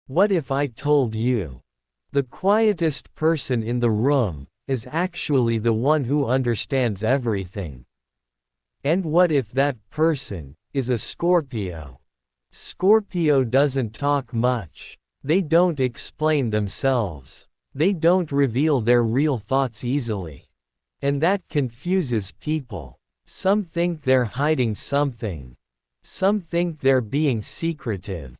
What if I told you? The quietest person in the room is actually the one who understands everything. And what if that person is a Scorpio? Scorpio doesn't talk much. They don't explain themselves. They don't reveal their real thoughts easily. And that confuses people. Some think they're hiding something. Some think they're being secretive.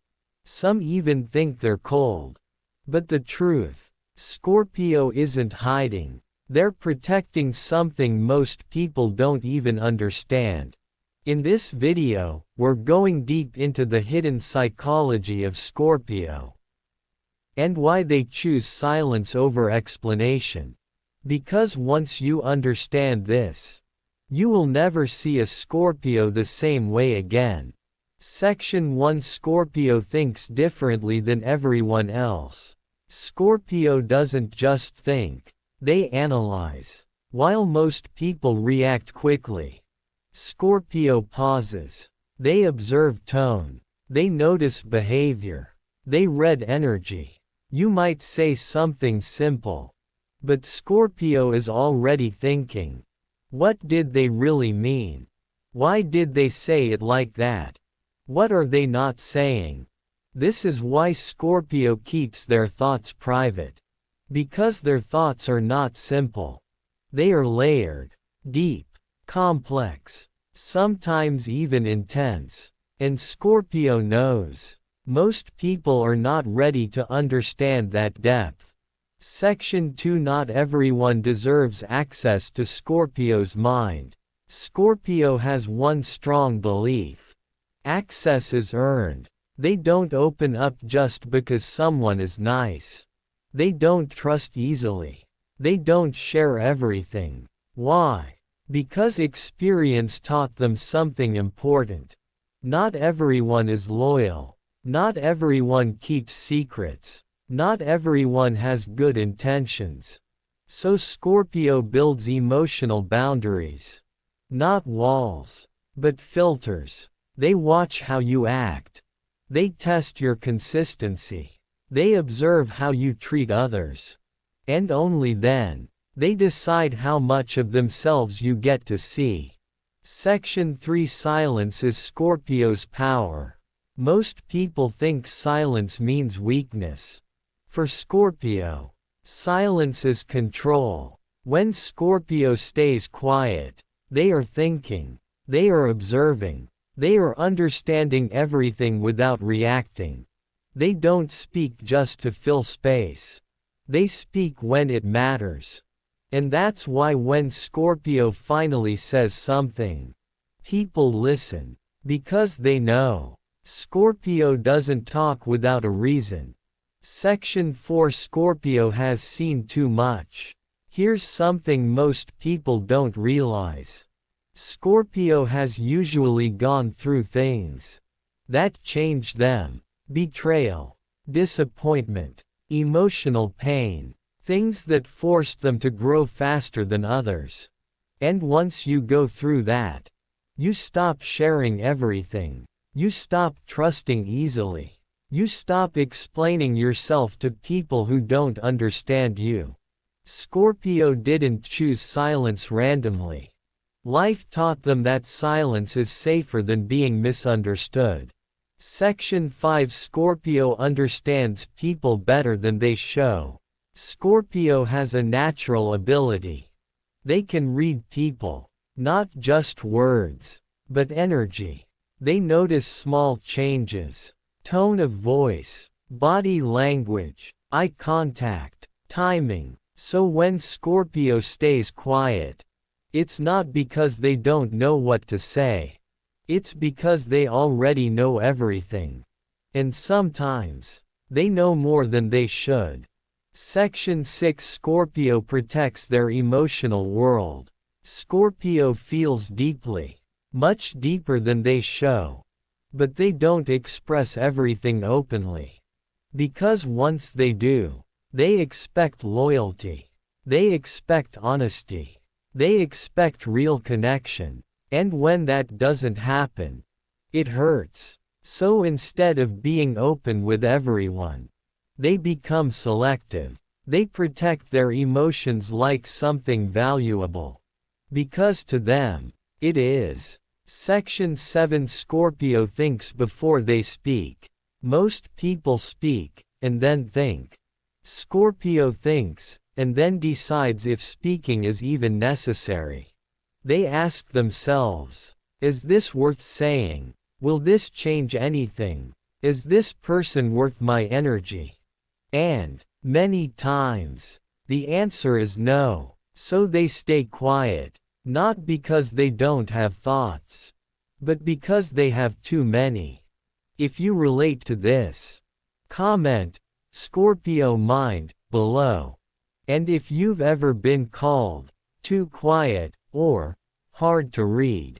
Some even think they're cold. But the truth, Scorpio isn't hiding. They're protecting something most people don't even understand. In this video, we're going deep into the hidden psychology of Scorpio. And why they choose silence over explanation. Because once you understand this, you will never see a Scorpio the same way again. Section 1 Scorpio thinks differently than everyone else. Scorpio doesn't just think, they analyze. While most people react quickly, Scorpio pauses. They observe tone. They notice behavior. They read energy. You might say something simple, but Scorpio is already thinking. What did they really mean? Why did they say it like that? What are they not saying? This is why Scorpio keeps their thoughts private. Because their thoughts are not simple. They are layered, deep, complex, sometimes even intense. And Scorpio knows. Most people are not ready to understand that depth. Section 2 Not everyone deserves access to Scorpio's mind. Scorpio has one strong belief. Access is earned. They don't open up just because someone is nice. They don't trust easily. They don't share everything. Why? Because experience taught them something important. Not everyone is loyal. Not everyone keeps secrets. Not everyone has good intentions. So Scorpio builds emotional boundaries. Not walls, but filters. They watch how you act. They test your consistency. They observe how you treat others. And only then, they decide how much of themselves you get to see. Section 3 Silence is Scorpio's power. Most people think silence means weakness. For Scorpio, silence is control. When Scorpio stays quiet, they are thinking. They are observing. They are understanding everything without reacting. They don't speak just to fill space. They speak when it matters. And that's why when Scorpio finally says something, people listen. Because they know. Scorpio doesn't talk without a reason. Section 4 Scorpio has seen too much. Here's something most people don't realize. Scorpio has usually gone through things that changed them. Betrayal, disappointment, emotional pain, things that forced them to grow faster than others. And once you go through that, you stop sharing everything. You stop trusting easily. You stop explaining yourself to people who don't understand you. Scorpio didn't choose silence randomly. Life taught them that silence is safer than being misunderstood. Section 5 Scorpio understands people better than they show. Scorpio has a natural ability. They can read people. Not just words, but energy. They notice small changes. Tone of voice, body language, eye contact, timing. So when Scorpio stays quiet, it's not because they don't know what to say. It's because they already know everything. And sometimes, they know more than they should. Section 6 Scorpio protects their emotional world. Scorpio feels deeply, much deeper than they show. But they don't express everything openly. Because once they do, they expect loyalty. They expect honesty. They expect real connection. And when that doesn't happen, it hurts. So instead of being open with everyone, They become selective. They protect their emotions like something valuable. Because to them, it is. Section 7 Scorpio thinks before they speak. Most people speak, and then think. Scorpio thinks, and then decides if speaking is even necessary. They ask themselves, is this worth saying? Will this change anything? Is this person worth my energy? And, many times, the answer is no, so they stay quiet, not because they don't have thoughts, but because they have too many. If you relate to this, comment, Scorpio mind, below. And if you've ever been called, too quiet, or, hard to read,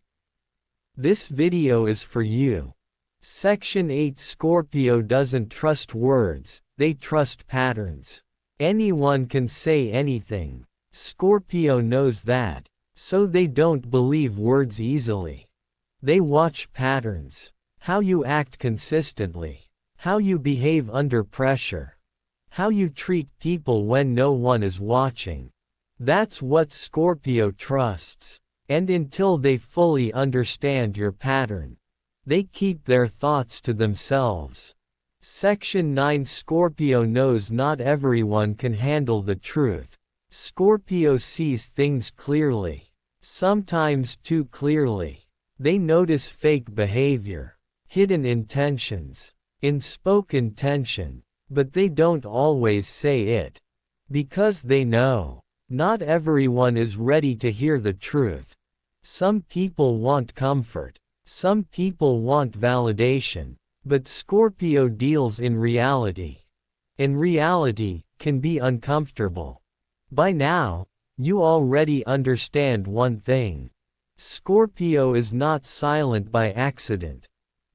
this video is for you. Section 8 Scorpio doesn't trust words, they trust patterns. Anyone can say anything. Scorpio knows that, so they don't believe words easily. They watch patterns. How you act consistently. How you behave under pressure. How you treat people when no one is watching. That's what Scorpio trusts. And until they fully understand your pattern, they keep their thoughts to themselves. Section 9 Scorpio knows not everyone can handle the truth. Scorpio sees things clearly. Sometimes too clearly. They notice fake behavior, hidden intentions, unspoken tension, but they don't always say it. Because they know, not everyone is ready to hear the truth. Some people want comfort. Some people want validation. But Scorpio deals in reality. And reality can be uncomfortable. By now, you already understand one thing. Scorpio is not silent by accident.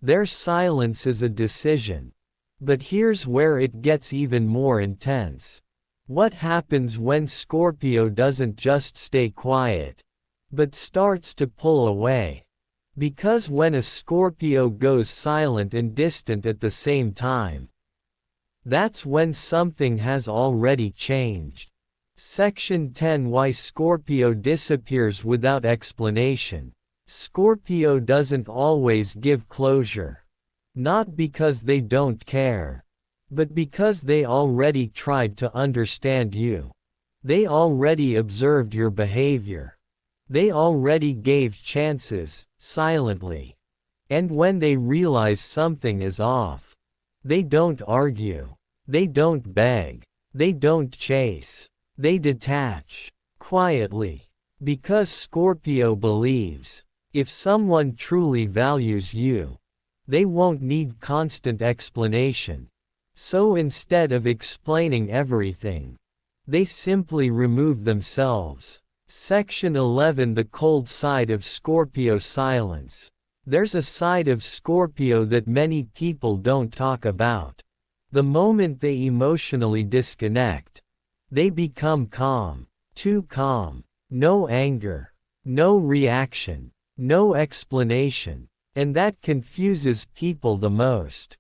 Their silence is a decision. But here's where it gets even more intense. What happens when Scorpio doesn't just stay quiet, but starts to pull away? Because when a Scorpio goes silent and distant at the same time, that's when something has already changed. Section 10 Why Scorpio disappears without explanation. Scorpio doesn't always give closure. Not because they don't care, but because they already tried to understand you. They already observed your behavior. They already gave chances, silently. And when they realize something is off, they don't argue. They don't beg. They don't chase. They detach. Quietly. Because Scorpio believes, if someone truly values you, they won't need constant explanation. So instead of explaining everything, they simply remove themselves. Section 11 The cold side of Scorpio silence. There's a side of Scorpio that many people don't talk about. The moment they emotionally disconnect, they become calm. Too calm. No anger. No reaction. No explanation. And that confuses people the most.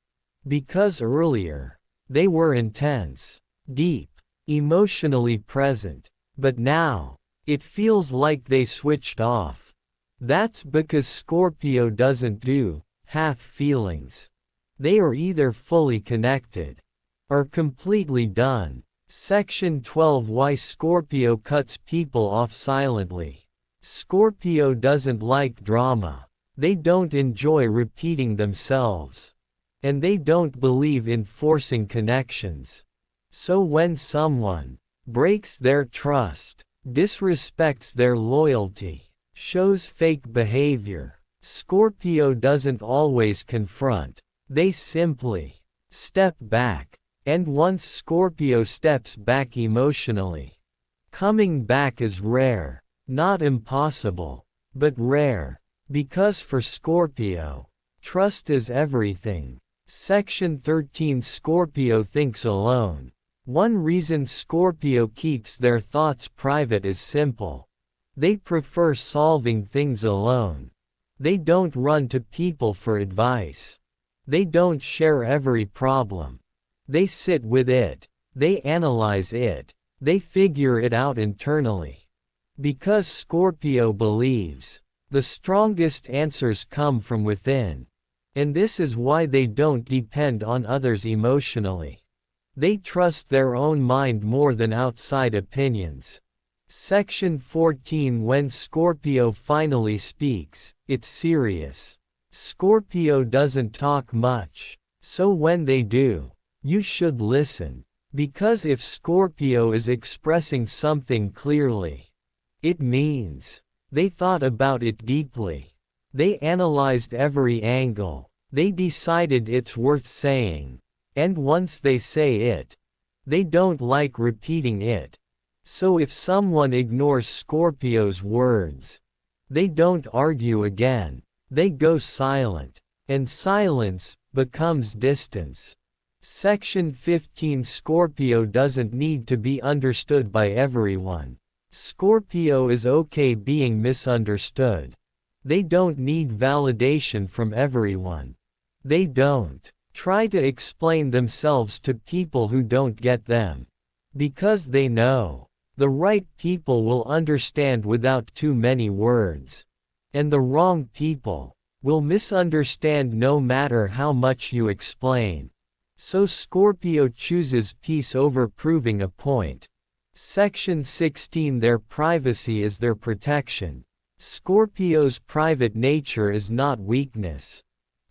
Because earlier, they were intense, deep, emotionally present. But now, it feels like they switched off. That's because Scorpio doesn't do half feelings. They are either fully connected or completely done. Section 12 Why Scorpio cuts people off silently. Scorpio doesn't like drama. They don't enjoy repeating themselves. And they don't believe in forcing connections. So when someone breaks their trust, disrespects their loyalty, shows fake behavior, Scorpio doesn't always confront. They simply step back. And once Scorpio steps back emotionally, coming back is rare. Not impossible, but rare. Because for Scorpio, trust is everything. Section 13 Scorpio thinks alone. One reason Scorpio keeps their thoughts private is simple. They prefer solving things alone. They don't run to people for advice. They don't share every problem. They sit with it. They analyze it. They figure it out internally. Because Scorpio believes, the strongest answers come from within. And this is why they don't depend on others emotionally. They trust their own mind more than outside opinions. Section 14. When Scorpio finally speaks, it's serious. Scorpio doesn't talk much, so when they do, you should listen. Because if Scorpio is expressing something clearly, it means they thought about it deeply. They analyzed every angle. They decided it's worth saying. And once they say it, they don't like repeating it. So if someone ignores Scorpio's words, they don't argue again. They go silent. And silence becomes distance. Section 15. Scorpio doesn't need to be understood by everyone. Scorpio is okay being misunderstood. They don't need validation from everyone. They don't try to explain themselves to people who don't get them. Because they know the right people will understand without too many words. And the wrong people will misunderstand no matter how much you explain. So Scorpio chooses peace over proving a point. Section 16. Their privacy is their protection. Scorpio's private nature is not weakness.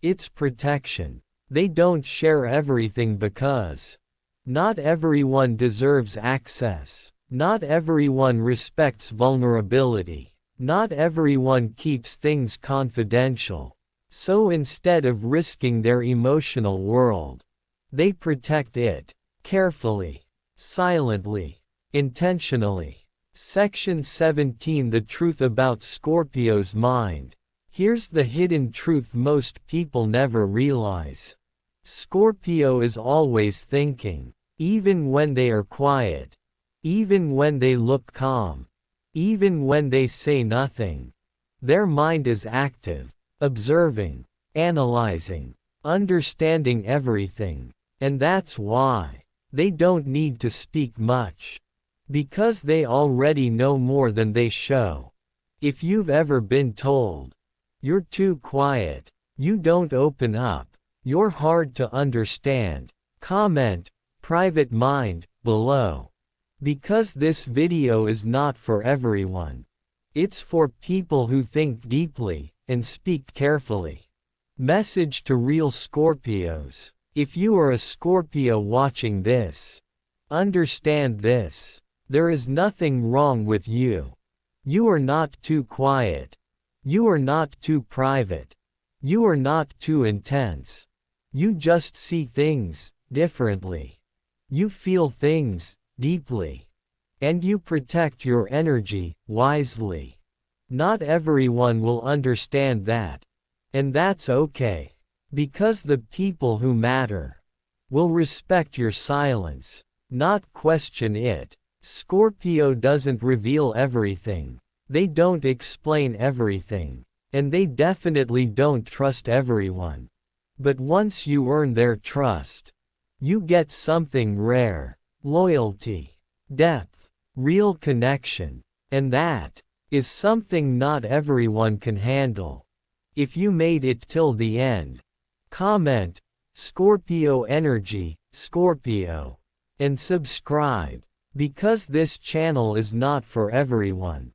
It's protection. They don't share everything because not everyone deserves access. Not everyone respects vulnerability. Not everyone keeps things confidential. So instead of risking their emotional world, they protect it carefully, silently, intentionally. Section 17. The truth about Scorpio's mind. Here's the hidden truth most people never realize. Scorpio is always thinking, even when they are quiet, even when they look calm, even when they say nothing. Their mind is active, observing, analyzing, understanding everything. And that's why they don't need to speak much. Because they already know more than they show. If you've ever been told, you're too quiet, you don't open up, you're hard to understand, comment, private mind, below. Because this video is not for everyone. It's for people who think deeply and speak carefully. Message to real Scorpios. If you are a Scorpio watching this, understand this. There is nothing wrong with you. You are not too quiet. You are not too private. You are not too intense. You just see things differently. You feel things deeply. And you protect your energy wisely. Not everyone will understand that. And that's okay. Because the people who matter will respect your silence, not question it. Scorpio doesn't reveal everything. They don't explain everything. And they definitely don't trust everyone. But once you earn their trust, you get something rare: loyalty, depth, real connection. And that is something not everyone can handle. If you made it till the end, comment Scorpio energy, Scorpio, and subscribe. Because this channel is not for everyone.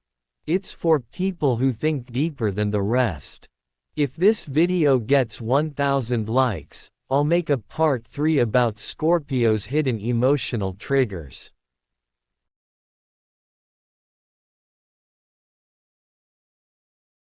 It's for people who think deeper than the rest. If this video gets 1,000 likes, I'll make a part 3 about Scorpio's hidden emotional triggers.